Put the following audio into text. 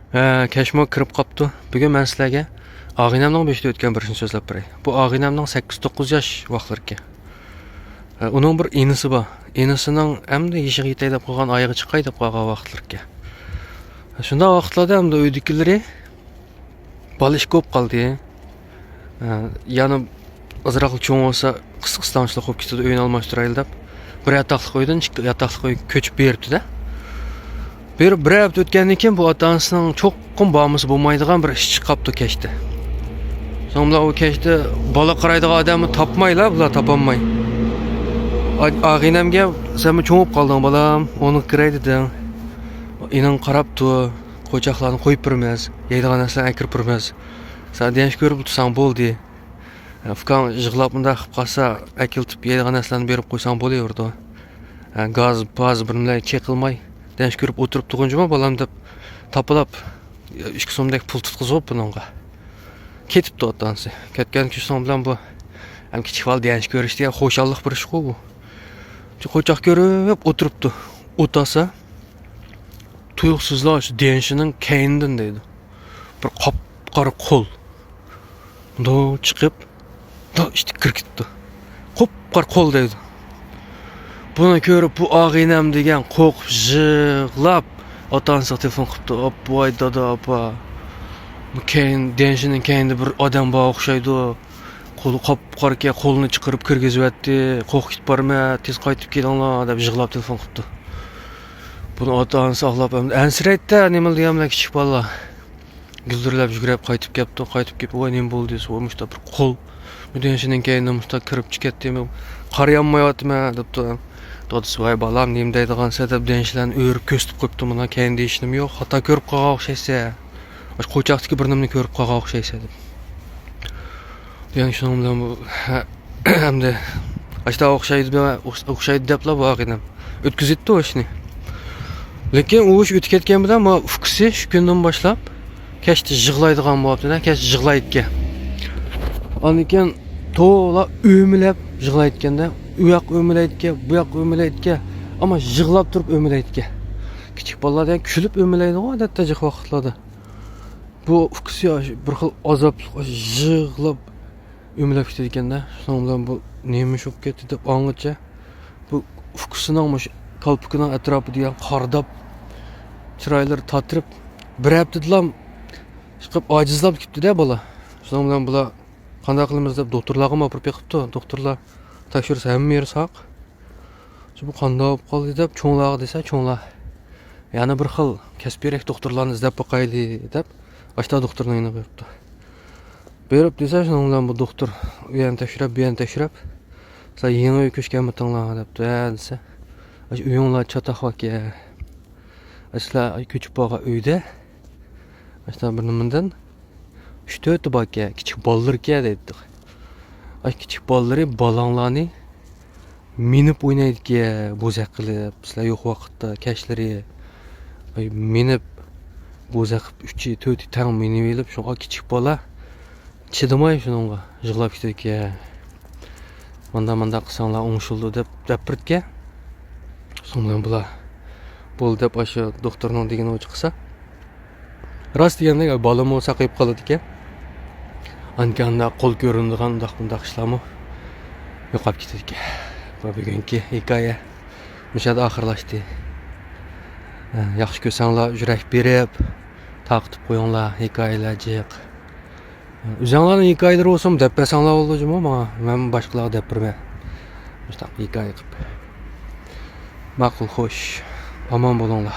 Kashmo kirib qopdi. Bugun men sizlarga og'inamning beshida o'tgan bir ishni so'zlab beray. Bu og'inamning 8-9 yosh vaqtlarga. Uning bir enisi bor. Enisining hamda yeshig yetay deb qo'ygan oyog'i chiqay deb qo'ygan vaqtlarga. Shunda vaqtlarda hamda uydagilar balish ko'p qoldi. Yana azroq cho'ng bo'lsa qisqistanchilik qo'yib ketdi, o'yin almashtiraylik deb. Bir yataqli qo'ydan ikki yataqli qo'y ko'chib beribdi-da. Bir hafta o'tgandan keyin bu ota-onasining cho'qqin bomusi bo'lmaydigan bir ish chiqibdi kechda. So'ngda u kechda bola qaraydigan odamni topmaylar, bular topolmay. Og'inamga "Sen cho'ngib qolding bolam, uni kiray" dedim. Ining qarabdi, qo'chaqlarni qo'yib turmas, yeydigan narsalarni akirib turmas. Sen deyish ko'rib tursang bo'ldi. Fkan yig'lab bunday qilib qolsa, akiltib yeydigan narsalarni berib qo'ysang bo'laverdi. Gaz, baz birinlar chekilmay Deniş görüp oturup tuğuncuma balam dep tapılap 2 so'mdek pul tutqizib buningga. Ketibdi otansi. Ketgan 2 so'm bilan bu ham kichik val deniş görüşdi ya xo'shallik bir ish bu. Qo'chaq ko'rib o'tiribdi. O'tasa tuyuqsizlar shu denishning keynidan deydi. Bir qop-qora qo'l. Ndo chiqib, işte kirkitdi. Qop-qora qo'l deydi. Buni ko'rib bu og'inam degan qo'rqib yig'lab otansiga telefon qilibdi. "Voy dada opa. Bu keyin denishning keyinda bir odam bor o'xshaydi. Qo'li qop-qorga qo'lini chiqarib kirgizyapti. Qo'rqib ketib borma, tez qaytib kelinglar" deb yig'lab telefon qilibdi. Buni ota-onasi axlab ansiraytda, nima deganlar kichik bola. Guldirlab yugurib qaytib kelibdi. Qaytib kelib, "Voy nima bo'ldi?" desa, "O'mishda bir qo'l. Bu denishning keyinda mushta kirib chiqyapti. Qarayanmayaptimi?" debdi. Dadisi "Voy balam, nima deydigan deb denishlarni o'rib ko'stib qo'yibdi. Buna keyin deyishim yo'q. Xato ko'rib qolgan o'xshaysa. Qo'chaqdagi bir nimani ko'rib qolgan o'xshaysa" deb. Yani shundan bilan bu hamda ashta o'xshaydi deblar bu og'inam. O'tkazibdi o ishni. Lekin u ish o'tib ketgan bilan bu fuksi shu kundan boshlab kechda yig'laydigan bo'libdi-da, kech yig'laydi. Aniken to'la o'milab yig'layotganda, u yoq o'milaydi, bu yoq o'milaydi, ammo yig'lab turib o'milaydi. Kichik bolalar ham kulib o'milaydi odatda vaqtlarda. Bu fuksi bir xil azob yig'lab o'milab ketayotganda, shundan bilan bu nima bo'lib ketdi deb angacha bu fuksining kalpikining atrofida qordab chiroylar tatirib bir haftadan chiqib ojizlab ketdi-da bola. Shundan bilan bular qanday qilamiz deb doktorlarga olib beribdi. Doktorlar tekshirsa hamma yeri saq. Bu qanday bo'lib qoldi deb cho'nglarga desa, cho'nglar yana bir xil kasbiyroq doktorlarni izlab boqayli deb ashta doktorning yanına beribdi. Berib desa, shundan bilan bu doktor u yerni tekshirib, bu yerni tekshirib, "Sizlar yangi uy ko'chganmitinglar" debdi. Desa, "Uyinglar chataq vaka. Sizlar ko'chib bo'lgan uyda ashta bir nimadan 3-4 baka kichik bolalarga" dedi. Kichik bolalari balonlarni minib o'ynaydi bo'zaq qilib, sizlar yo'q vaqtda kashlari minib bo'zaq qilib 3-4 tang minib elib, shu kichik bola chidamay shunga yig'lab ketdi. Manda qilsanglar o'ngshildi deb gapirdi. So'ngan bular bo'ldi deb o'sha doktorning degani chiqsa, rost deganda bolam olsa qo'yib qoladi ekan. Ankanda qo'l ko'rinadigan undaq ishlarmi yo'qolib ketdi ekan. Bu bugungi hikoya mushada oxirlashdi. Yaxshi ko'rsanglar, yurak berib, taqtib qo'yinglar, hikoyalar jiq. O'zinglarning hikoyalar bo'lsin deb bersanglar bo'ladi, men boshqalarga deb bermay. Mushta hikoya qilib. Ma'qul, xo'sh. Omon bo'linglar.